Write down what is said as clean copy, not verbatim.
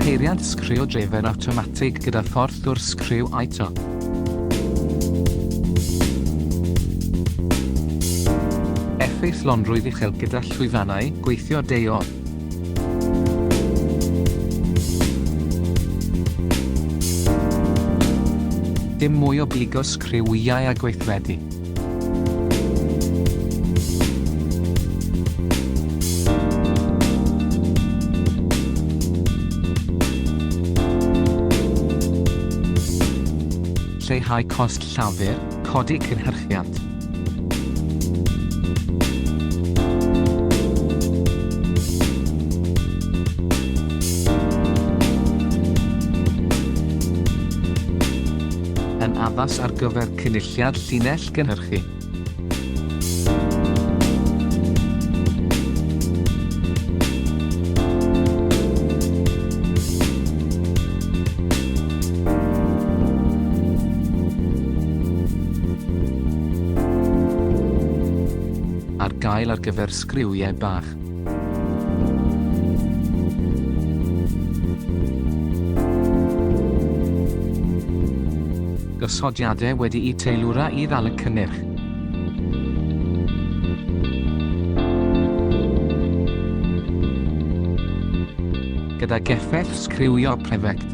Peiriant sgriwdreifer awtomatig gyda ffordd o'r sgriw awto. Effeithlonrwydd uchel gyda llwyfannau gweithio deo. Dim mwy o bigo sgriwiau a gweithredu. Lleihau cost llafur, codi cynhyrchiant. Yn addas ar gyfer cynulliad llinell gynhyrchu. Ar gael ar gyfer sgriwiau bach. Gosodiadau wedi eu teilwra i ddal y cynnyrch. Gyda geffell sgriwio prefect.